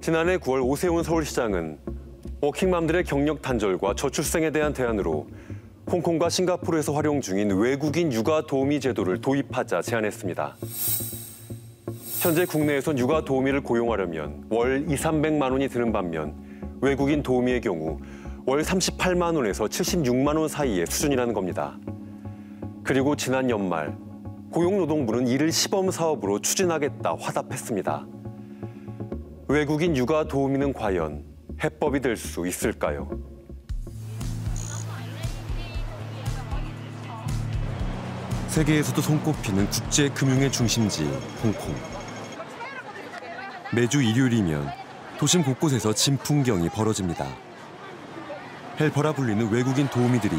지난해 9월 오세훈 서울시장은 워킹맘들의 경력 단절과 저출생에 대한 대안으로 홍콩과 싱가포르에서 활용 중인 외국인 육아 도우미 제도를 도입하자 제안했습니다. 현재 국내에선 육아 도우미를 고용하려면 월 200~300만 원이 드는 반면 외국인 도우미의 경우 월 38만 원에서 76만 원 사이의 수준이라는 겁니다. 그리고 지난 연말 고용노동부는 이를 시범 사업으로 추진하겠다 화답했습니다. 외국인 육아 도우미는 과연 해법이 될 수 있을까요? 세계에서도 손꼽히는 국제 금융의 중심지 홍콩. 매주 일요일이면 도심 곳곳에서 진풍경이 벌어집니다. 헬퍼라 불리는 외국인 도우미들이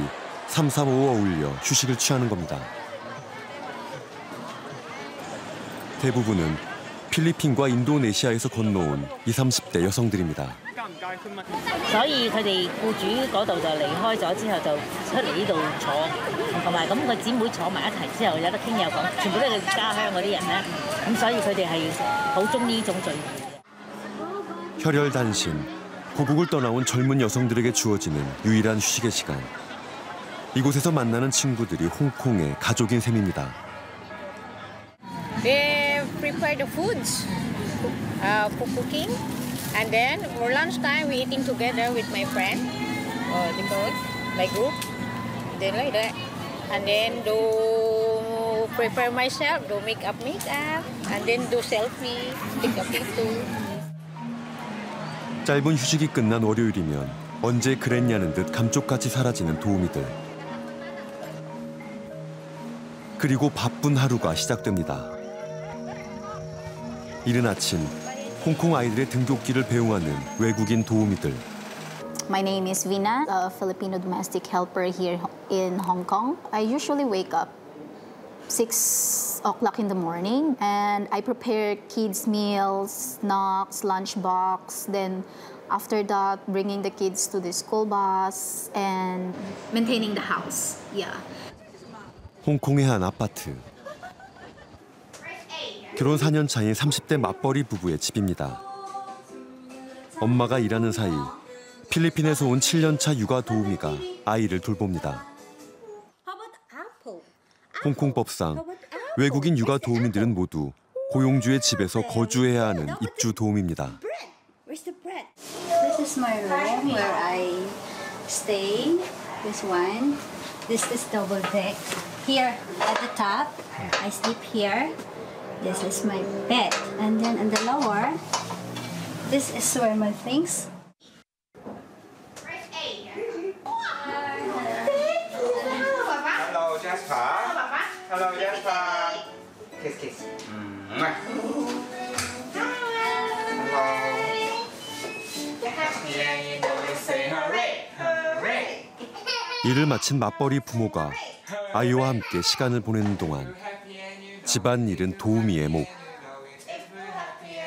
삼삼오오 어울려 휴식을 취하는 겁니다. 대부분은 필리핀과 인도네시아에서 건너온 20, 30대 여성들입니다. 所以佢哋僱主嗰度就離開咗之後就出嚟呢度坐，同埋咁個姊妹坐埋一齊之後有得傾有講，全部都係佢家鄉嗰啲人咧，咁所以佢哋係好中意呢種聚會。 혈혈단신, 고국을 떠나온 젊은 여성들에게 주어지는 유일한 휴식의 시간. 이곳에서 만나는 친구들이 홍콩의 가족인 셈입니다. They prepare the foods for cooking. And then for lunchtime, we eating together with my friend, my group. Then like that. And then do prepare myself, do makeup, and then do selfie, take a picture. 짧은 휴식이 끝난 월요일이면 언제 그랬냐는 듯 감쪽같이 사라지는 도우미들. 그리고 바쁜 하루가 시작됩니다. 이른 아침. 홍콩 아이들의 등굣길을 배웅하는 외국인 도우미들. My name is Vina, a Filipino domestic helper here in Hong Kong. I usually wake up 6 o'clock in the morning and I prepare kids' meals, snacks, lunchbox. Then after that, bringing the kids to the school bus and maintaining the house. Yeah. 홍콩의 한 아파트. 결혼 4년 차인 30대 맞벌이 부부의 집입니다. 엄마가 일하는 사이 필리핀에서 온 7년 차 육아 도우미가 아이를 돌봅니다. 홍콩법상 외국인 육아 도우미들은 모두 고용주의 집에서 거주해야 하는 입주 도우미입니다. This is my room where I stay. This one. This is double deck. Here at the top, I sleep here. This is my bed, and then on the lower, this is where my things. Hello, Jasper. Hello, Jasper. Kiss, kiss. Hello. Say hooray, hooray. 일을 마친 맞벌이 부모가 아이와 함께 시간을 보내는 동안 집안일은 도우미의 목.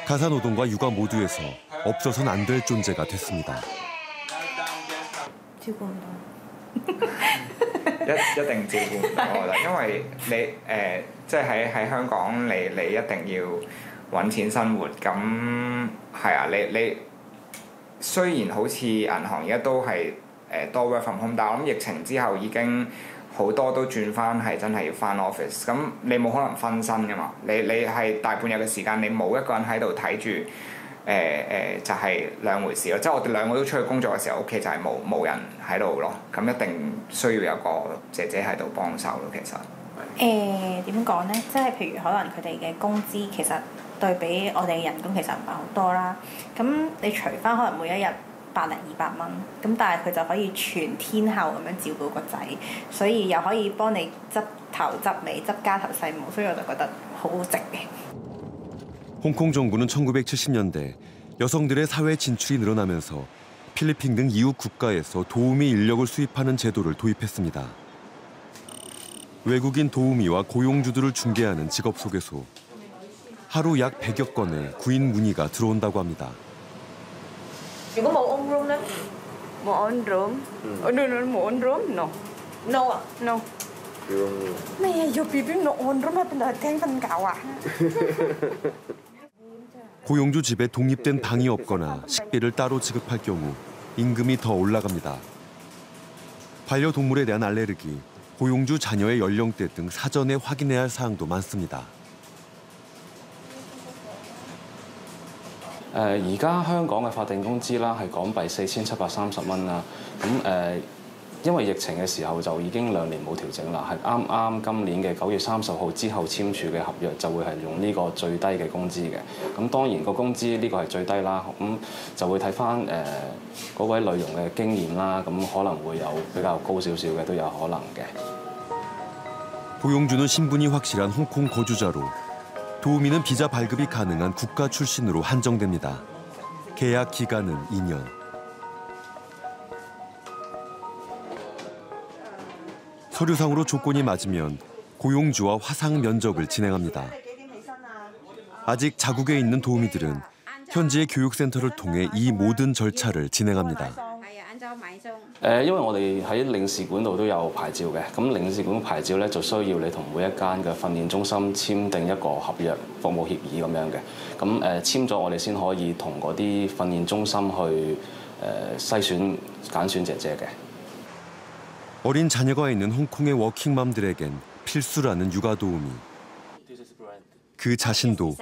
가사노동과 육아 모두에서 없어선 안 될 존재가 됐습니다. 照顧唔到。一定照顧唔到我啦，因為你即係喺香港，你一定要揾錢生活，咁係啊，你雖然好似銀行而家都係多 work from home，但係我諗疫情之後已經好多都轉翻係真係要翻 office， 咁你冇可能分身噶嘛，你係大半日嘅時間，你冇一個人喺度睇住。就係兩回事咯，即係我哋兩個都出去工作嘅時候，屋企就係冇人喺度咯，咁一定需要有個姐姐喺度幫手咯，其實。點講呢？即係譬如可能佢哋嘅工資其實對比我哋嘅人工其實唔係好多啦，咁你除翻可能每一日100零200蚊，咁但係佢就可以全天候咁樣照顧個仔，所以又可以幫你執頭執尾執家頭細務，所以我就覺得好值嘅。 홍콩 정부는 1970년대 여성들의 사회 진출이 늘어나면서 필리핀 등 이웃 국가에서 도우미 인력을 수입하는 제도를 도입했습니다. 외국인 도우미와 고용주들을 중개하는 직업소개소. 하루 약 100여 건의 구인 문의가 들어온다고 합니다. 如果冇 own room 咧，冇 own room，冇 own room no no。咩要 BB 冇 own room 喺邊度聽瞓覺啊？ 고용주 집에 독립된 방이 없거나 식비를 따로 지급할 경우 임금이 더 올라갑니다. 반려동물에 대한 알레르기, 고용주 자녀의 연령대 등 사전에 확인해야 할 사항도 많습니다. 而家香港嘅法定工資啦係港幣4730蚊啦，因為疫情嘅時候就已經2年冇調整啦，係啱啱今年嘅9月30號之後簽署嘅合約就會係用呢個最低嘅工資嘅。咁當然個工資呢個係最低啦，咁就會睇返嗰位女傭嘅經驗啦，咁可能會有比較高少少嘅都有可能嘅。 고용주는 신분이 확실한 홍콩 거주자로 도우미는 비자 발급이 가능한 국가 출신으로 한정됩니다. 계약 기간은 2년. 서류상으로 조건이 맞으면 고용주와 화상 면접을 진행합니다. 아직 자국에 있는 도우미들은 현지의 교육센터를 통해 이 모든 절차를 진행합니다. 因為我哋喺領事館度都有牌照嘅，咁領事館牌照咧就需要你同每一間嘅訓練中心簽訂一個合約服務協議咁樣嘅，咁簽咗我哋先可以同嗰啲訓練中心去揀選姐姐嘅。 어린 자녀가 있는 홍콩의 워킹맘들에겐 필수라는 육아 도우미. 그 자신도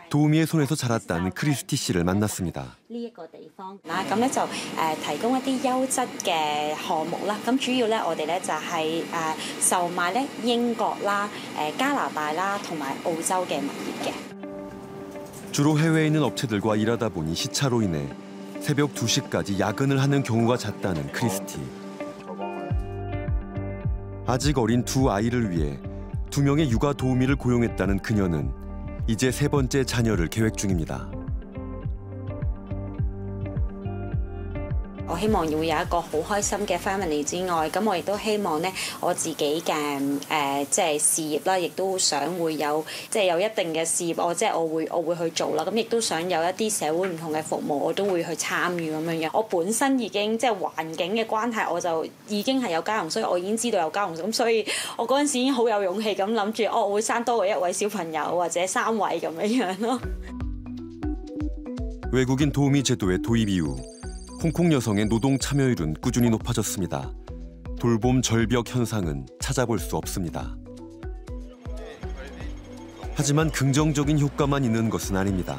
도우미의 손에서 자랐다는 크리스티 씨를 만났습니다. 呢一個地方啦，咁咧就提供一啲優質嘅項目啦。咁主要咧，我哋咧就係售賣咧英國啦、加拿大啦同埋澳洲嘅物業嘅。 주로 해외에 있는 업체들과 일하다 보니 시차로 인해 새벽 2시까지 야근을 하는 경우가 잦다는 크리스티. 아직 어린 두 아이를 위해 2명의 육아 도우미를 고용했다는 그녀는 이제 3번째 자녀를 계획 중입니다. 我希望會有一個好開心嘅 family 之外，咁我亦都希望咧我自己嘅即係事業啦，亦都想會有即係有一定嘅事業，我會去做啦。咁亦都想有一啲社會唔同嘅服務，我都會去參與咁樣樣。我本身已經即係環境嘅關係，我就已經係有家傭，所以我已經知道有家傭，咁所以我嗰陣時已經好有勇氣咁諗住，我會生多過1位小朋友或者3位咁樣樣咯。 외국인 도우미 제도의 도입 이후 홍콩 여성의 노동 참여율은 꾸준히 높아졌습니다. 돌봄 절벽 현상은 찾아볼 수 없습니다. 하지만 긍정적인 효과만 있는 것은 아닙니다.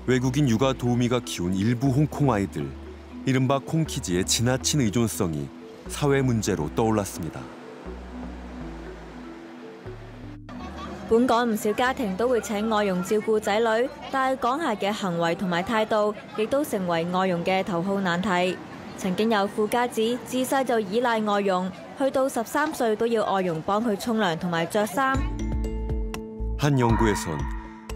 외국인 육아 도우미가 키운 일부 홍콩 아이들, 이른바 콩키즈의 지나친 의존성이 사회 문제로 떠올랐습니다. 本港唔少家庭都會請外傭照顧仔女，但係港孩嘅行為同埋態度，亦都成為外傭嘅頭號難題。曾經有富家子自細就依賴外傭，去到13歲都要外傭幫佢沖涼同埋着衫。 한 연구에선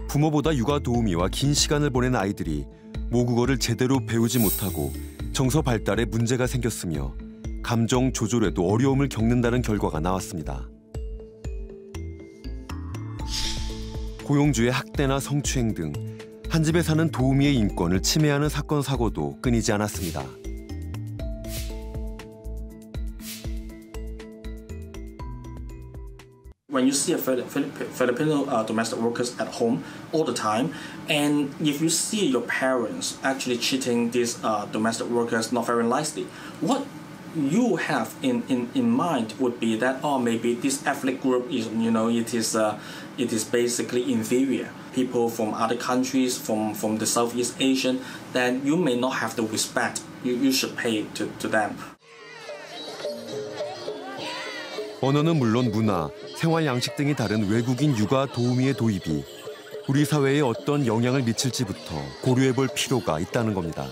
부모보다 육아 도우미와 긴 시간을 보낸 아이들이 모국어를 제대로 배우지 못하고 정서 발달에 문제가 생겼으며 감정 조절에도 어려움을 겪는다는 결과가 나왔습니다. 고용주의 학대나 성추행 등 한 집에 사는 도우미의 인권을 침해하는 사건 사고도 끊이지 않았습니다. When you see a Filipino domestic workers at home all the time, and if you see your parents actually treating these domestic workers not very nicely, what you have in mind would be that maybe this ethnic group is it is basically inferior. People from other countries, from the Southeast Asian, then you may not have the respect you should pay to them. 언어는 물론 문화, 생활 양식 등이 다른 외국인 육아 도우미의 도입이 우리 사회에 어떤 영향을 미칠지부터 고려해볼 필요가 있다는 겁니다.